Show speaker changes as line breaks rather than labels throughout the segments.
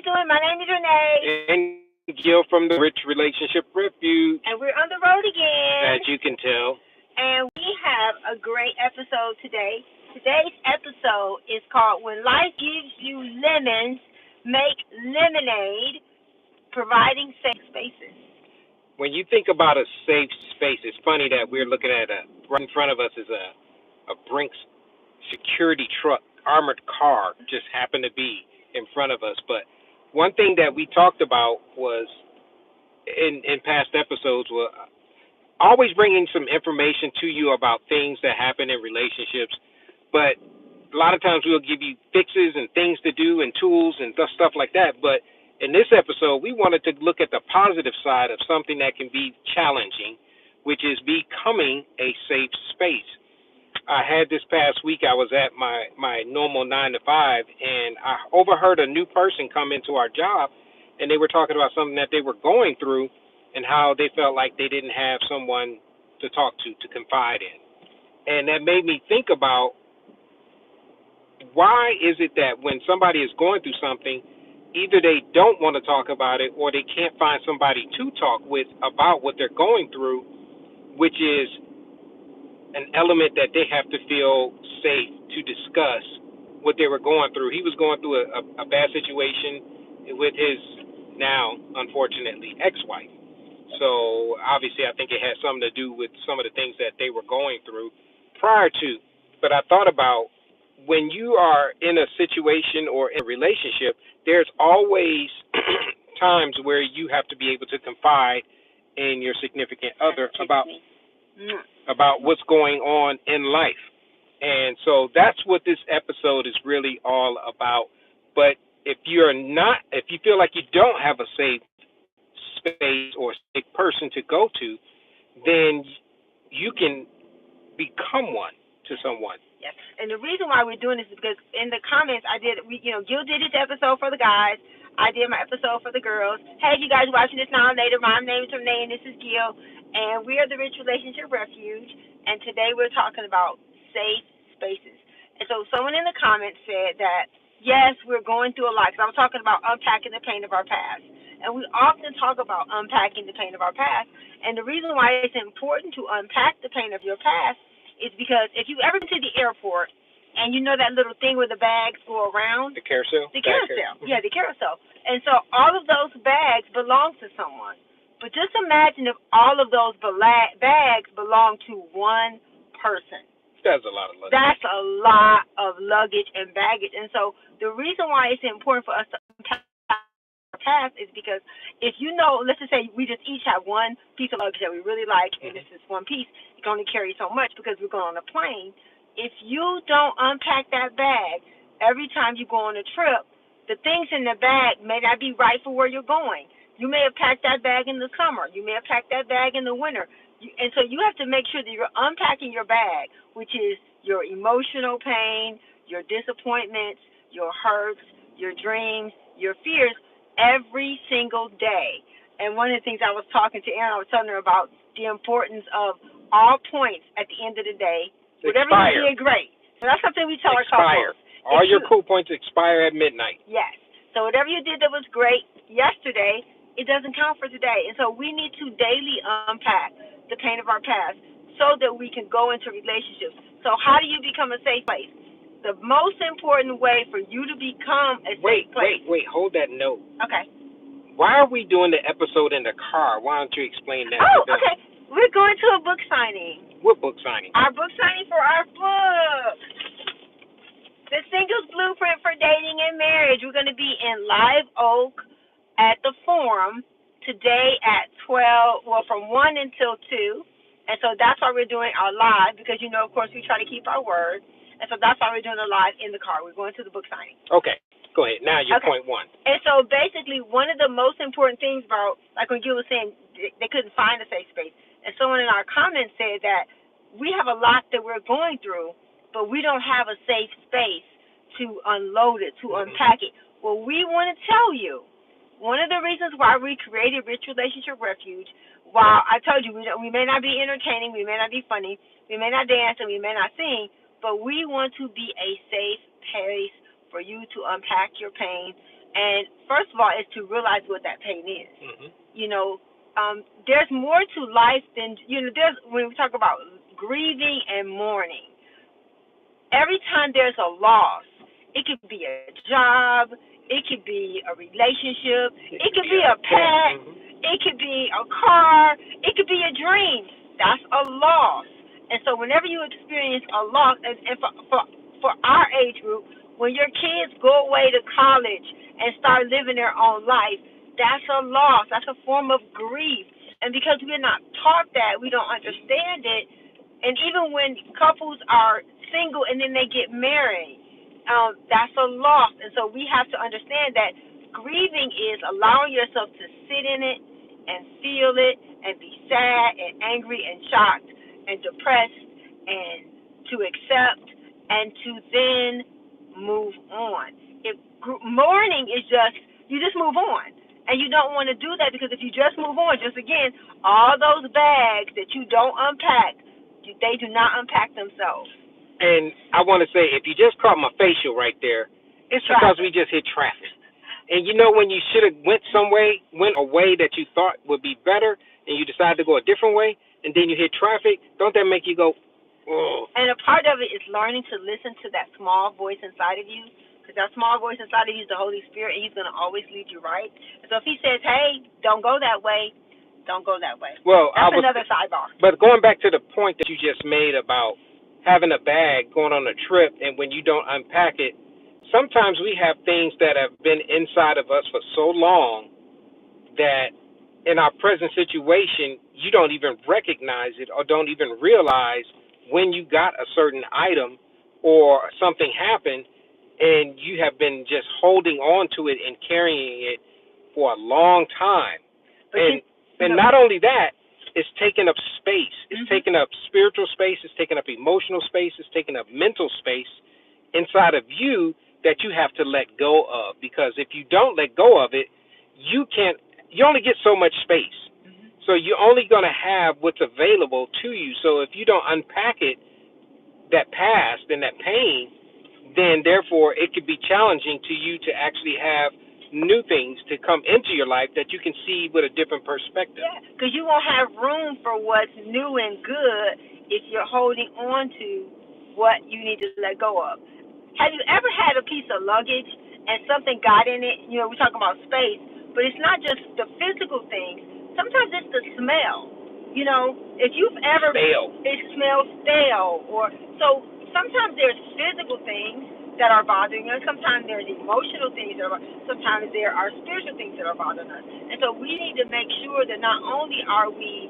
doing? My name is Renee.
And Gil from the Rich Relationships Refuge.
And we're on the road again.
As you can tell.
And we have a great episode today. Today's episode is called When Life Gives You Lemons, Make Lemonade, Providing Safe Spaces.
When you think about a safe space, it's funny that we're looking at right in front of us is a Brinks security truck, armored car just happened to be in front of us. But one thing that we talked about was in past episodes was always bringing some information to you about things that happen in relationships. But a lot of times we'll give you fixes and things to do and tools and stuff like that. But in this episode, we wanted to look at the positive side of something that can be challenging, which is becoming a safe space. I had this past week, I was at my normal 9 to 5, and I overheard a new person come into our job, and they were talking about something that they were going through and how they felt like they didn't have someone to talk to confide in. And that made me think about why is it that when somebody is going through something, either they don't want to talk about it or they can't find somebody to talk with about what they're going through, which is an element that they have to feel safe to discuss what they were going through. He was going through a bad situation with his now, unfortunately, ex-wife. So obviously I think it had something to do with some of the things that they were going through prior to. But I thought about when you are in a situation or in a relationship, there's always times where you have to be able to confide in your significant other about what's going on in life. And so that's what this episode is really all about. But if you feel like you don't have a safe space or safe person to go to, then you can become one to someone.
Yes. And the reason why we're doing this is because in the comments Gil did his episode for the guys. I did my episode for the girls. Hey, you guys watching this now or later, my name is Renee and this is Gil. And we are the Rich Relationship Refuge. And today we're talking about safe spaces. And so someone in the comments said that, yes, we're going through a lot. Because I was talking about unpacking the pain of our past. And we often talk about unpacking the pain of our past. And the reason why it's important to unpack the pain of your past is because if you ever been to the airport and you know that little thing where the bags go around?
The carousel?
The carousel. Yeah, the carousel. And so all of those bags belong to someone. But just imagine if all of those bags belong to one person.
That's a lot of luggage.
That's a lot of luggage and baggage. And so the reason why it's important for us to unpack our past is because if you know, let's just say we just each have one piece of luggage that we really like, and this is one piece, you can only carry so much because we're going on a plane. If you don't unpack that bag every time you go on a trip, the things in the bag may not be right for where you're going. You may have packed that bag in the summer. You may have packed that bag in the winter. And so you have to make sure that you're unpacking your bag, which is your emotional pain, your disappointments, your hurts, your dreams, your fears, every single day. And one of the things I was talking to Erin, I was telling her about the importance of all points at the end of the day. Whatever you did, great. So that's something we tell our couples.
All your cool points expire at midnight.
Yes. So whatever you did that was great yesterday, it doesn't count for today. And so we need to daily unpack the pain of our past so that we can go into relationships. So how do you become a safe place? The most important way for you to become a safe place.
Wait, hold that note.
Okay.
Why are we doing the episode in the car? Why don't you explain that?
Oh, okay. We're going to a book signing.
What book signing?
Our book signing for our book. The Singles Blueprint for Dating and Marriage. We're going to be in Live Oak at the Forum today at 12, from 1 until 2. And so that's why we're doing our live because, of course, we try to keep our word. And so that's why we're doing a live in the car. We're going to the book signing.
Okay. Go ahead. Now your point one.
And so basically one of the most important things about, like when Gil was saying, they couldn't find a safe space. And someone in our comments said that we have a lot that we're going through, but we don't have a safe space to unload it, to unpack it. Well, we want to tell you, one of the reasons why we created Rich Relationship Refuge, while I told you we may not be entertaining, we may not be funny, we may not dance, and we may not sing, but we want to be a safe place for you to unpack your pain And first of all, is to realize what that pain is.
Mm-hmm.
You know, there's more to life than, there's, when we talk about grieving and mourning, every time there's a loss, it could be a job, it could be a relationship, it could be a pet, it could be a car, it could be a dream. That's a loss. And so whenever you experience a loss, and for our age group, when your kids go away to college and start living their own life, that's a loss. That's a form of grief. And because we're not taught that, we don't understand it. And even when couples are single and then they get married, that's a loss. And so we have to understand that grieving is allowing yourself to sit in it and feel it and be sad and angry and shocked and depressed and to accept and to then move on. If mourning is just, you just move on. And you don't want to do that, because if you just move on, just again, all those bags that you don't unpack, they do not unpack themselves.
And I want to say, if you just caught my facial right there, it's because we just hit traffic. And you know, when you should have went a way that you thought would be better, and you decided to go a different way, and then you hit traffic, don't that make you go, oh?
And a part of it is learning to listen to that small voice inside of you, because that small voice inside of you is the Holy Spirit, and he's going to always lead you right. So if he says, hey, don't go that way, don't go that way.
Well,
that's another sidebar.
But going back to the point that you just made about having a bag, going on a trip, and when you don't unpack it, sometimes we have things that have been inside of us for so long that in our present situation, you don't even recognize it or don't even realize when you got a certain item or something happened, and you have been just holding on to it and carrying it for a long time. And not only that, it's taking up space. It's taking up spiritual space. It's taking up emotional space. It's taking up mental space inside of you that you have to let go of. Because if you don't let go of it, you only get so much space. So you're only going to have what's available to you. So if you don't unpack it, that past and that pain, then therefore it could be challenging to you to actually have new things to come into your life that you can see with a different perspective.
Yeah, because you won't have room for what's new and good if you're holding on to what you need to let go of. Have you ever had a piece of luggage and something got in it? You know, we're talking about space, but it's not just the physical things. Sometimes it's the smell. You know, if you've ever... It smells stale. So sometimes there's physical things that are bothering us. Sometimes there's emotional things sometimes there are spiritual things that are bothering us. And so we need to make sure that not only are we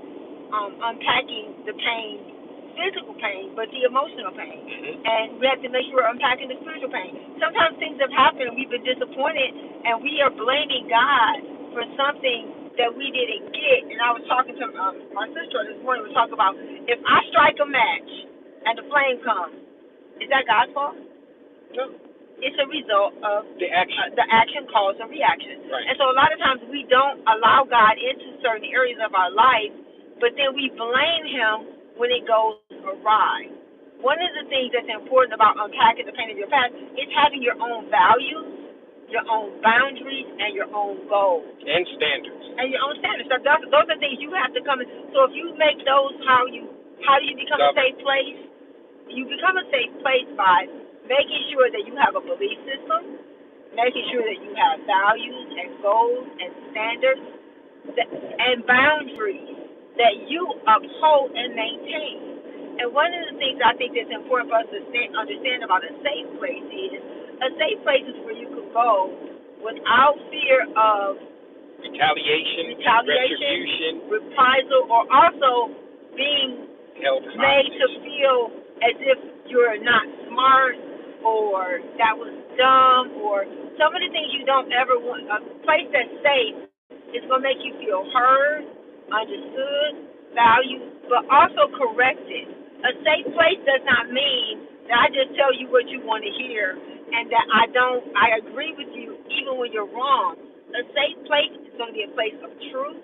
unpacking the pain, physical pain, but the emotional pain. And we have to make sure we're unpacking the spiritual pain. Sometimes things have happened and we've been disappointed, and we are blaming God for something that we didn't get. And I was talking to my sister this morning. We were talking about, if I strike a match and the flame comes, is that God's fault?
No.
It's a result of
the action.
The action calls a reaction.
Right.
And so a lot of times we don't allow God into certain areas of our life, but then we blame him when it goes awry. One of the things that's important about unpacking the pain of your past is having your own values, your own boundaries, and your own goals.
And standards.
And your own standards. So those are things you have to come in. So if you make those, how do you become a safe place? You become a safe place by making sure that you have a belief system, making sure that you have values and goals and standards and boundaries that you uphold and maintain. And one of the things I think that's important for us to understand about a safe place is where you can go without fear of
retaliation, retribution,
reprisal, or also being made to feel as if you're not smart, or that was dumb, or some of the things you don't ever want. A place that's safe is going to make you feel heard, understood, valued, but also corrected. A safe place does not mean that I just tell you what you want to hear and that I agree with you even when you're wrong. A safe place is going to be a place of truth.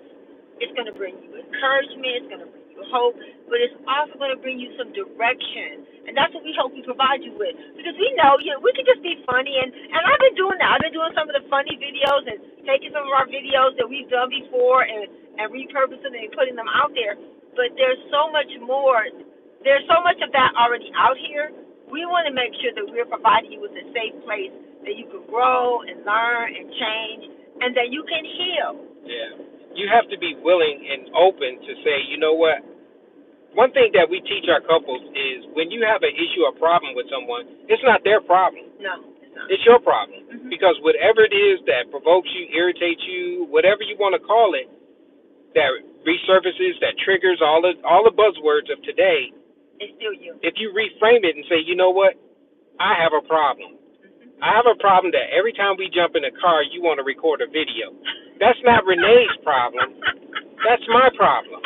It's going to bring you encouragement. It's going to bring you you hope, but it's also going to bring you some direction. And that's what we hope we provide you with. Because we know, we can just be funny. And I've been doing that. I've been doing some of the funny videos and taking some of our videos that we've done before and repurposing them and putting them out there. But there's so much more. There's so much of that already out here. We want to make sure that we're providing you with a safe place that you can grow and learn and change and that you can heal.
Yeah. You have to be willing and open to say, you know what? One thing that we teach our couples is when you have an issue or problem with someone, it's not their problem.
No, it's not.
It's your problem.
Mm-hmm.
Because whatever it is that provokes you, irritates you, whatever you want to call it, that resurfaces, that triggers all the buzzwords of today,
it's still you.
If you reframe it and say, you know what, I have a problem. Mm-hmm. I have a problem that every time we jump in a car, you want to record a video. That's not Renee's problem. That's my problem.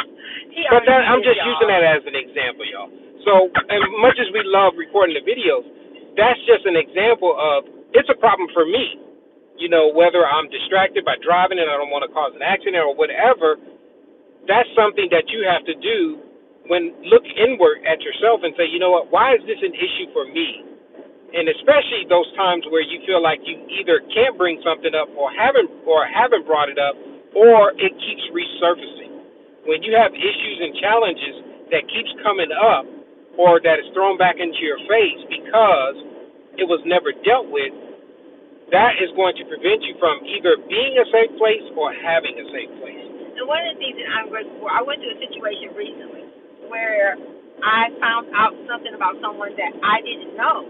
But I'm just using that as an example, y'all. So as much as we love recording the videos, that's just an example of it's a problem for me. Whether I'm distracted by driving and I don't want to cause an accident or whatever, that's something that you have to do when look inward at yourself and say, you know what, why is this an issue for me? And especially those times where you feel like you either can't bring something up or haven't brought it up, or it keeps resurfacing. When you have issues and challenges that keeps coming up or that is thrown back into your face because it was never dealt with, that is going to prevent you from either being a safe place or having a safe place.
And one of the things that I'm grateful for, I went through a situation recently where I found out something about someone that I didn't know.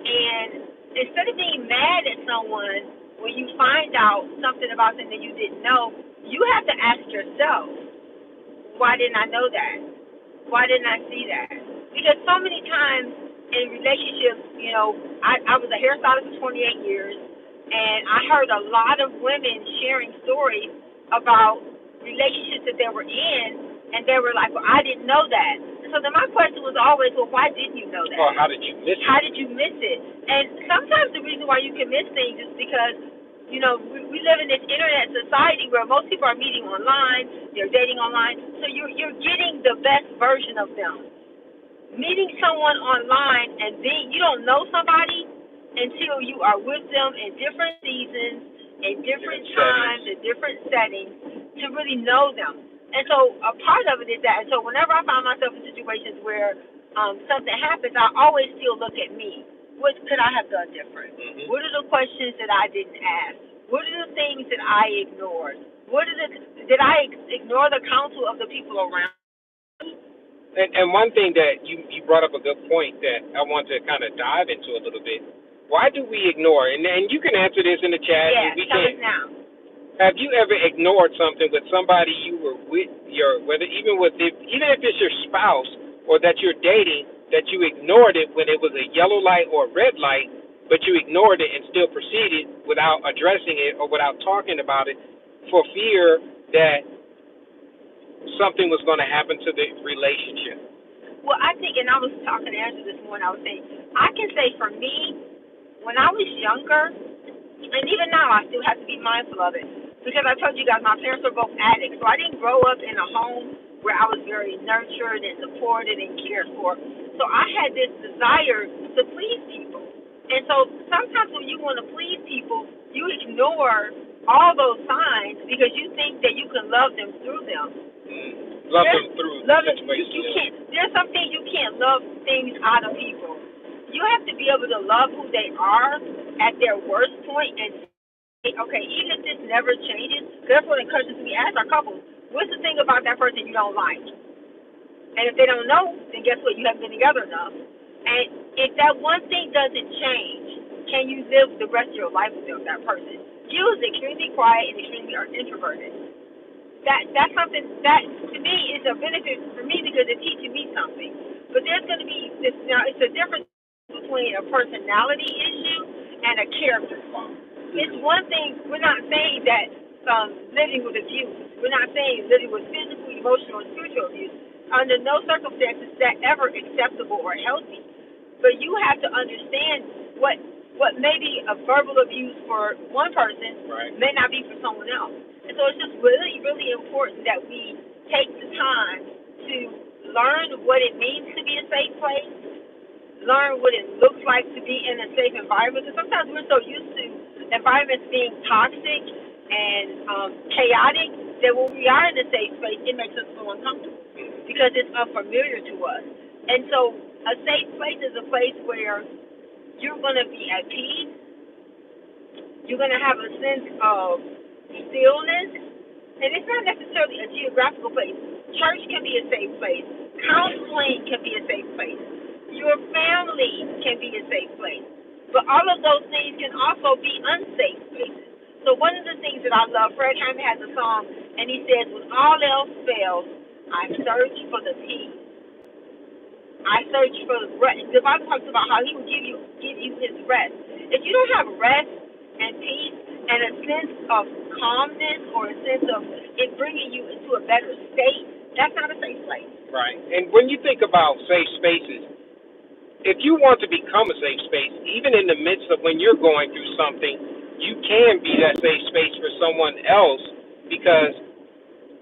And instead of being mad at someone when you find out something about them that you didn't know, you have to ask yourself, why didn't I know that? Why didn't I see that? Because so many times in relationships, I was a hairstylist for 28 years, and I heard a lot of women sharing stories about relationships that they were in, and they were like, well, I didn't know that. So then my question was always, well, why didn't you know that?
Or how did you miss it?
How did you miss it? And sometimes the reason why you can miss things is because, we live in this internet society where most people are meeting online, they're dating online, so you're getting the best version of them. Meeting someone online and then you don't know somebody until you are with them in different seasons, in different times, in different settings to really know them. And so a part of it is that. And so whenever I find myself in situations where something happens, I always still look at me. What could I have done different? Mm-hmm. What are the questions that I didn't ask? What are the things that I ignored? Did I ignore the counsel of the people around me?
And one thing that you brought up a good point that I want to kind of dive into a little bit. Why do we ignore? And you can answer this in the chat.
Yeah, tell us now.
Have you ever ignored something with somebody you were with, even if it's your spouse or that you're dating, that you ignored it when it was a yellow light or a red light, but you ignored it and still proceeded without addressing it or without talking about it for fear that something was going to happen to the relationship?
Well, I think, and I was talking to Andrew this morning, I was saying, I can say for me, when I was younger, and even now I still have to be mindful of it, because I told you guys my parents were both addicts, so I didn't grow up in a home where I was very nurtured and supported and cared for. So I had this desire to please people. And so sometimes when you want to please people, you ignore all those signs because you think that you can love them through them.
Love them through the situation.
You can't. There's some things you can't love things out of people. You have to be able to love who they are at their worst point and say, okay, even if this never changes, because that's one of the questions we ask our couples. What's the thing about that person you don't like? And if they don't know, then guess what? You haven't been together enough. And if that one thing doesn't change, can you live the rest of your life with that person? Gil is extremely quiet and extremely introverted. That's something that, to me, is a benefit for me because it's teaching me something. But there's going to be this, it's a difference between a personality issue and a character flaw. It's one thing, we're not saying that living with abuse. We're not saying living with physical, emotional, and spiritual abuse. Under no circumstances is that ever acceptable or healthy. But you have to understand what may be a verbal abuse for one person may not be for someone else. And so it's just really, really important that we take the time to learn what it means to be a safe place, learn what it looks like to be in a safe environment. Because sometimes we're so used to environments being toxic and chaotic that when we are in a safe space, it makes us feel uncomfortable because it's unfamiliar to us. And so a safe place is a place where you're going to be at peace. You're going to have a sense of stillness. And it's not necessarily a geographical place. Church can be a safe place. Counseling can be a safe place. Your family can be a safe place. But all of those things can also be unsafe places. So one of the things that I love, Fred Hammond has a song, and he says, when all else fails, I search for the peace. I search for the rest. The Bible talks about how he will give you his rest. If you don't have rest and peace and a sense of calmness or a sense of it bringing you into a better state, that's not a safe place.
Right. And when you think about safe spaces, if you want to become a safe space, even in the midst of when you're going through something, you can be that safe space for someone else, because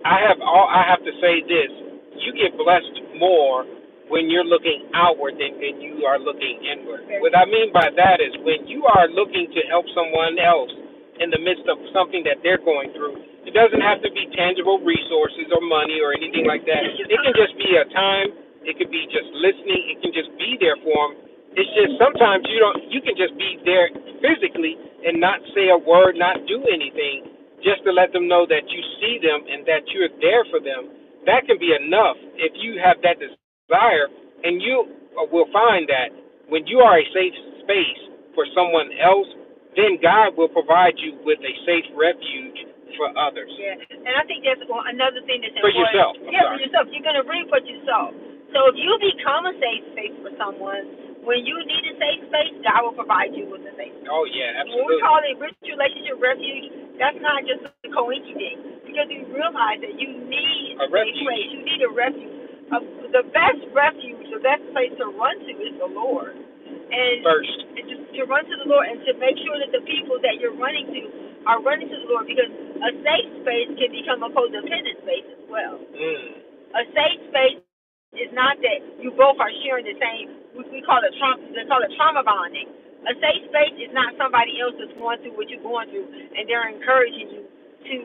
I have to say this, you get blessed more when you're looking outward than when you are looking inward. What I mean by that is when you are looking to help someone else in the midst of something that they're going through, it doesn't have to be tangible resources or money or anything like that. It can just be a time. It could be just listening. It can just be there for them. It's just sometimes you can just be there physically and not say a word, not do anything, just to let them know that you see them and that you're there for them. That can be enough if you have that desire, and you will find that when you are a safe space for someone else, then God will provide you with a safe refuge for others.
Yeah, and I think that's another thing that's important.
For yourself.
For yourself. You're going to reap what you sow. So if you become a safe space for someone, when you need a safe space, God will provide you with a safe space.
Oh, yeah, absolutely.
When we call it Rich Relationship Refuge, that's not just a coincidence, because we realize that you need a safe place. You need a refuge. The best refuge, the best place to run to is the Lord. And
first,
to run to the Lord and to make sure that the people that you're running to are running to the Lord, because a safe space can become a codependent space as well. A safe space is not that you both are sharing the same. We call it trauma bonding. A safe space is not somebody else that's going through what you're going through, and they're encouraging you to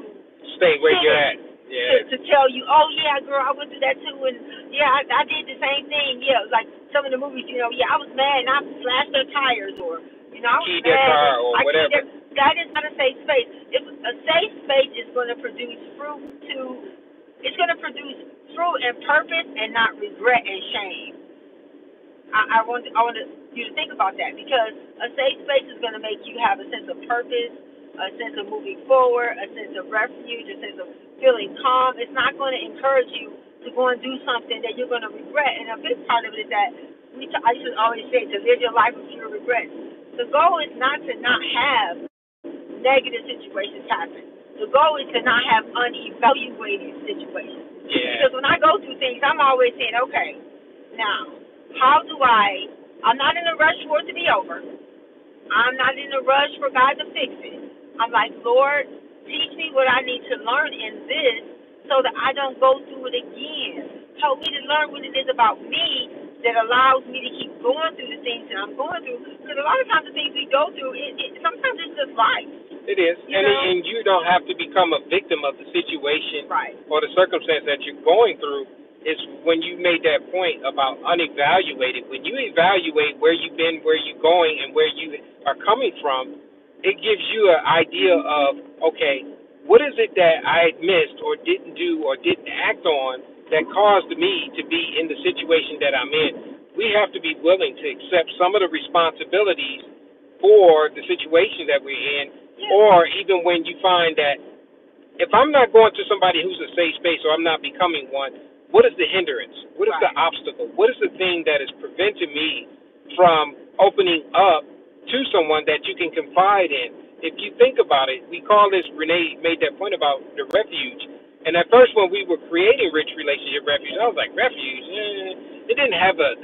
stay where you're at. Yeah.
To tell you, oh yeah, girl, I went through that too, and yeah, I did the same thing. Yeah, like some of the movies, yeah, I was mad and I slashed their tires, or I was
keyed
mad.
Their car or whatever.
That is not a safe space. If a safe space is going to produce fruit it's going to produce fruit and purpose and not regret and shame. I want you to think about that, because a safe space is going to make you have a sense of purpose, a sense of moving forward, a sense of refuge, a sense of feeling calm. It's not going to encourage you to go and do something that you're going to regret. And a big part of it is that I used to always say, to live your life with fewer regrets. The goal is not to not have negative situations happen. The goal is to not have unevaluated situations.
Yeah.
Because when I go through things, I'm always saying, okay, now, I'm not in a rush for it to be over. I'm not in a rush for God to fix it. I'm like, Lord, teach me what I need to learn in this so that I don't go through it again. Help me to learn what it is about me that allows me to keep going through the things that I'm going through. Because a lot of times the things we go through, sometimes it's just life.
It is. And you don't have to become a victim of the situation or the circumstance that you're going through. It's when you made that point about unevaluated. When you evaluate where you've been, where you're going, and where you are coming from, it gives you an idea of, okay, what is it that I missed or didn't do or didn't act on that caused me to be in the situation that I'm in? We have to be willing to accept some of the responsibilities for the situation that we're in, or even when you find that if I'm not going to somebody who's a safe space or I'm not becoming one, what is the hindrance? What is the obstacle? What is the thing that is preventing me from opening up to someone that you can confide in? If you think about it, we call this, Renee made that point about the refuge. And at first when we were creating Rich Relationship Refuge, I was like, refuge? It didn't have the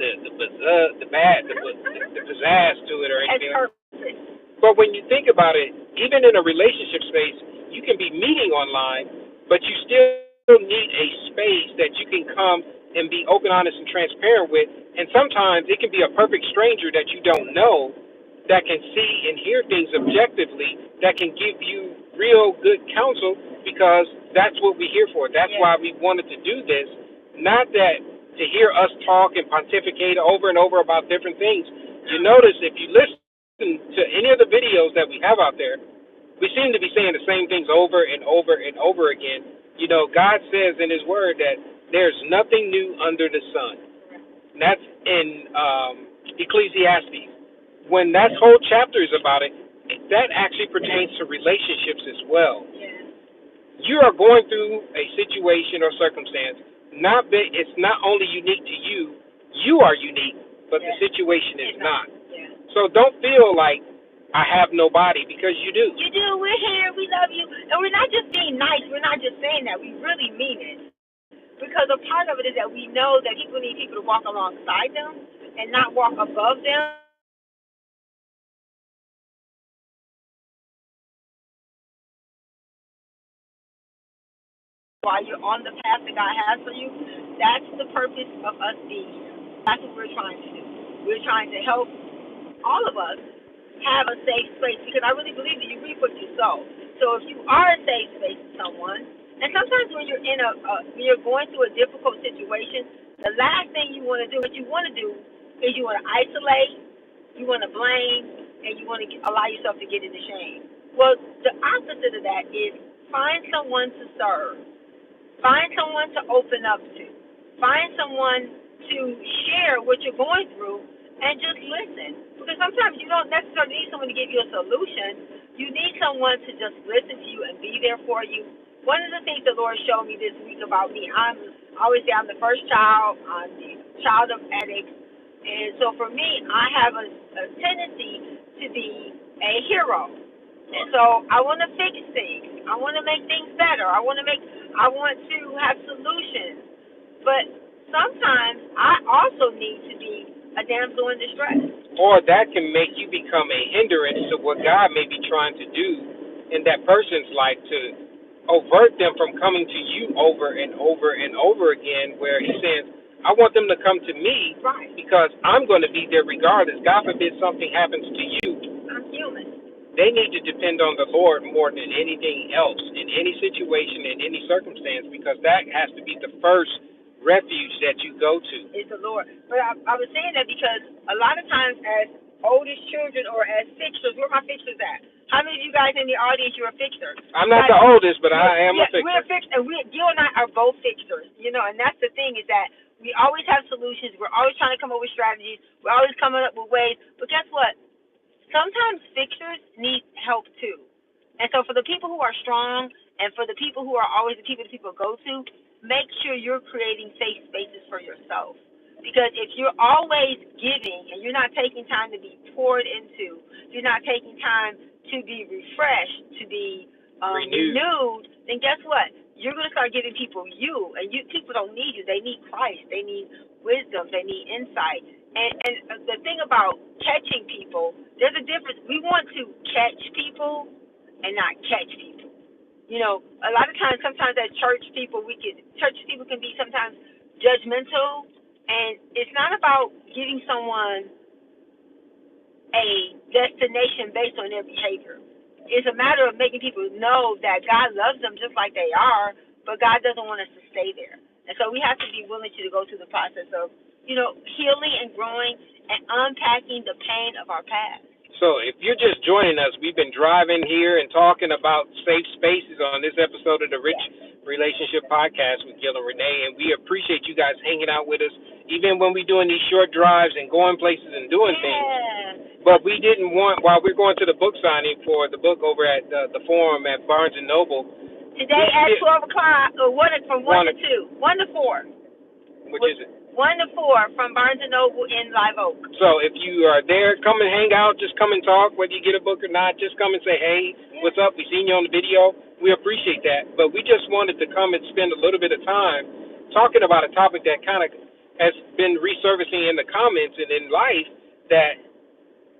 pizzazz to it or anything. But when you think about it, even in a relationship space, you can be meeting online, but you still need a space that you can come and be open, honest, and transparent with. And sometimes it can be a perfect stranger that you don't know that can see and hear things objectively that can give you real good counsel, because that's what we're here for. That's why we wanted to do this. Not that to hear us talk and pontificate over and over about different things. You notice if you listen to any of the videos that we have out there, we seem to be saying the same things over and over and over again. You know, God says in His Word that there's nothing new under the sun. And that's in Ecclesiastes. When that whole chapter is about it, that actually pertains to relationships as well. You are going through a situation or circumstance. It's not only unique to you. You are unique, but the situation is not. So don't feel like I have nobody, because you do.
You do. We're here. We love you. And we're not just being nice. We're not just saying that. We really mean it. Because a part of it is that we know that people need people to walk alongside them and not walk above them. While you're on the path that God has for you, that's the purpose of us being here. That's what we're trying to do. We're trying to help all of us have a safe space, because I really believe that you reap what you sow. So if you are a safe space to someone, and sometimes when you're when you're going through a difficult situation, the last thing you want to do, what you want to do, is you want to isolate, you want to blame, and you want to allow yourself to get into shame. Well, the opposite of that is find someone to serve, find someone to open up to, find someone to share what you're going through, and just listen. Because sometimes you don't necessarily need someone to give you a solution. You need someone to just listen to you and be there for you. One of the things the Lord showed me this week about me, I always say I'm the first child. I'm the child of addicts. And so for me, I have a tendency to be a hero. And so I want to fix things. I want to make things better. I want to have solutions. But sometimes I also need to be a damsel in distress.
Or that can make you become a hindrance to what God may be trying to do in that person's life, to avert them from coming to you over and over and over again, where He says, I want them to come to me,
right,
because I'm going to be there regardless. God forbid something happens to you.
I'm human.
They need to depend on the Lord more than anything else in any situation, in any circumstance, because that has to be the first refuge that you go to.
Is the Lord. But I was saying that because a lot of times as oldest children or as fixers, where are my fixers at? How many of you guys in the audience, you're a fixer?
I'm not the oldest, but I am a fixer.
We're a fixer. And Gil and I are both fixers, and that's the thing, is that we always have solutions. We're always trying to come up with strategies. We're always coming up with ways. But guess what? Sometimes fixers need help too. And so for the people who are strong, and for the people who are always the people that people go to, make sure you're creating safe spaces for yourself. Because if you're always giving and you're not taking time to be poured into, you're not taking time to be refreshed, to be renewed, then guess what? You're going to start giving people you, and people don't need you. They need Christ. They need wisdom. They need insight. And the thing about catching people, there's a difference. We want to catch people and not catch people. A lot of times, sometimes as church people can be sometimes judgmental, and it's not about giving someone a destination based on their behavior. It's a matter of making people know that God loves them just like they are, but God doesn't want us to stay there. And so we have to be willing to go through the process of, healing and growing and unpacking the pain of our past.
So if you're just joining us, we've been driving here and talking about safe spaces on this episode of the Rich Relationship Podcast with Gil Renée, and we appreciate you guys hanging out with us, even when we're doing these short drives and going places and doing things. But we didn't want, while we're going to the book signing for the book over at the Forum at Barnes & Noble.
Today at 12 o'clock, from 1 to 2. 1 to 4.
Which is it?
1 to 4 from Barnes & Noble in Live Oak.
So if you are there, come and hang out. Just come and talk. Whether you get a book or not, just come and say, hey, what's up? We seen you on the video. We appreciate that. But we just wanted to come and spend a little bit of time talking about a topic that kind of has been resurfacing in the comments and in life, that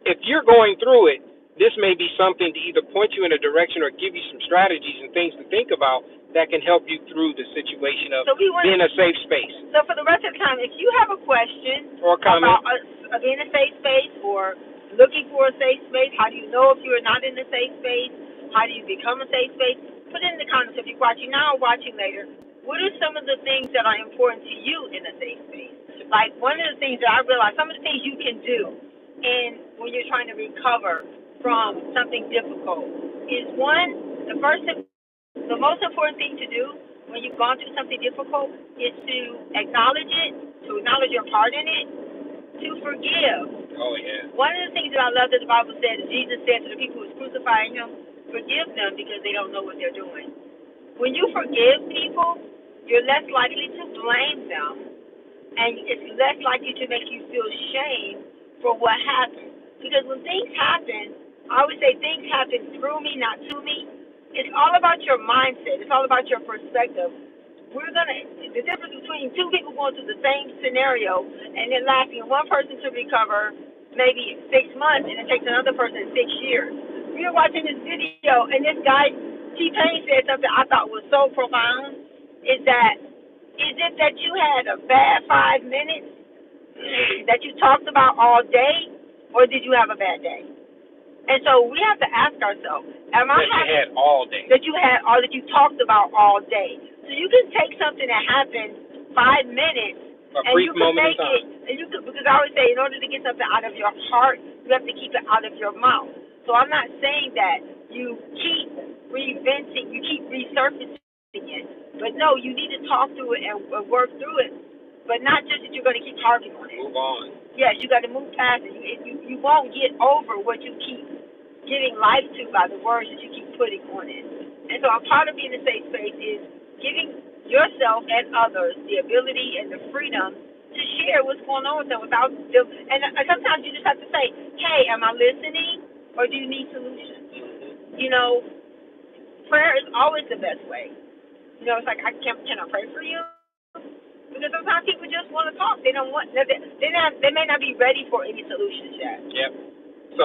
if you're going through it, this may be something to either point you in a direction or give you some strategies and things to think about that can help you through the situation of being a safe space.
So for the rest of the time, if you have a question
or comment
about being in a safe space or looking for a safe space, how do you know if you are not in a safe space? How do you become a safe space? Put it in the comments if you're watching now or watching later. What are some of the things that are important to you in a safe space? Like one of the things that I realized, some of the things you can do when you're trying to recover from something difficult is one, the most important thing to do when you've gone through something difficult is to acknowledge it, to acknowledge your part in it, to forgive.
Oh, yeah.
One of the things that I love that the Bible said, Jesus said to the people who was crucifying him, forgive them because they don't know what they're doing. When you forgive people, you're less likely to blame them, and it's less likely to make you feel shame for what happened. Because when things happen, I always say things happen through me, not to me. It's all about your mindset. It's all about your perspective. The difference between two people going through the same scenario and then asking one person to recover maybe 6 months and it takes another person 6 years. We were watching this video and this guy, T-Pain, said something I thought was so profound, is it that you had a bad 5 minutes that you talked about all day, or did you have a bad day? And so we have to ask ourselves,
that you had all day.
That you talked about all day. So you can take something that happened 5 minutes,
a brief moment in time.
Because I always say, in order to get something out of your heart, you have to keep it out of your mouth. So I'm not saying that you keep reventing, you keep resurfacing it. But no, you need to talk through it and work through it. But not just that you're going to keep harping on it.
Move on.
Yes, you got to move past it. You won't get over what you keep giving life to by the words that you keep putting on it. And so a part of being a safe space is giving yourself and others the ability and the freedom to share what's going on with them without them. And sometimes you just have to say, hey, am I listening or do you need solutions? You know, prayer is always the best way. You know, it's like, can I pray for you? Because sometimes people just want to talk. They don't want. They may not be ready for any solutions yet.
Yep. So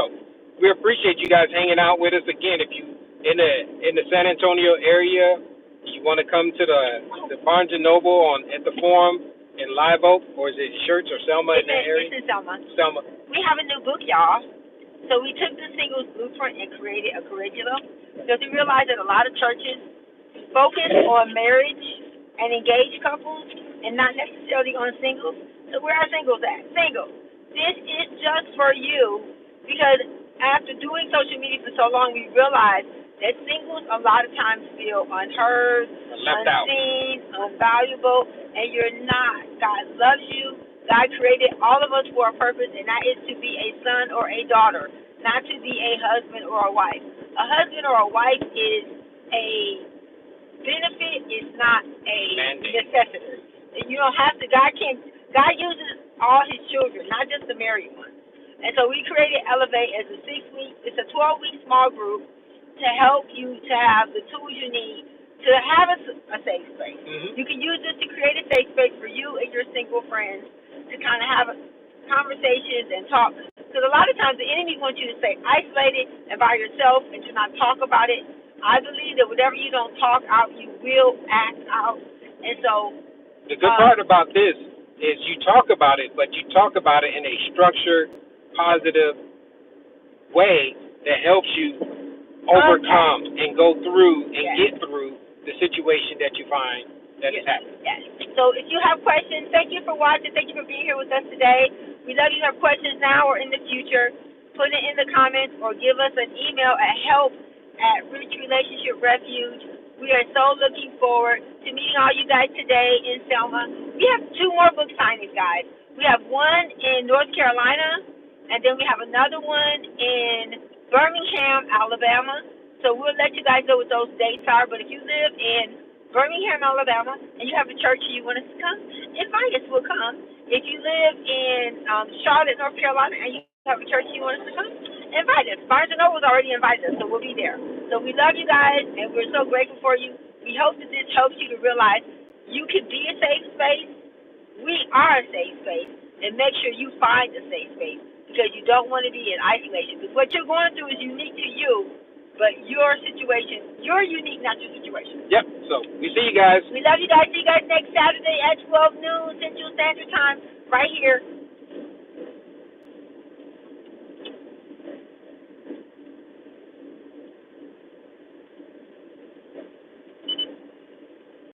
we appreciate you guys hanging out with us again. If you in the San Antonio area, you want to come to the Barnes and Noble at the Forum in Live Oak, or is it Church or Selma in that area?
It's in Selma.
Selma.
We have a new book, y'all. So we took the singles blueprint and created a curriculum because we realized that a lot of churches focus on marriage and engaged couples and not necessarily on singles. So where are singles at? Singles. This is just for you because after doing social media for so long, we realized that singles a lot of times feel unheard, unseen, unvaluable, and you're not. God loves you. God created all of us for a purpose, and that is to be a son or a daughter, not to be a husband or a wife. A husband or a wife is a benefit, it's not a necessity. You don't have to. God uses all his children, not just the married ones. And so we created Elevate as a 12-week small group to help you to have the tools you need to have a safe space. Mm-hmm. You can use this to create a safe space for you and your single friends to kind of have conversations and talk. Because a lot of times the enemy wants you to stay isolated and by yourself and to not talk about it. I believe that whatever you don't talk out, you will act out. And so
the good part about this is you talk about it, but you talk about it in a structured, positive way that helps you overcome and go through and get through the situation that you find that is happening.
Yes. So if you have questions, thank you for watching. Thank you for being here with us today. We love you. Have questions now or in the future, put it in the comments or give us an email at help@Rich Relationships Refuge. We are so looking forward to meeting all you guys today in Selma. We have 2 more book signings, guys. We have one in North Carolina, and then we have another one in Birmingham, Alabama. So we'll let you guys know what those dates are. But if you live in Birmingham, Alabama, and you have a church and you want us to come, invite us. We'll come. If you live in Charlotte, North Carolina, and you have a church and you want us to come, invite us. Barnes & Noble's already invited us, so we'll be there. So we love you guys, and we're so grateful for you. We hope that this helps you to realize you can be a safe space. We are a safe space, and make sure you find a safe space. because you don't want to be in isolation. Because what you're going through is unique to you, but your situation, you're unique, not your situation.
Yep. So we see you guys.
We love you guys. See you guys next Saturday at 12 noon Central Standard Time right here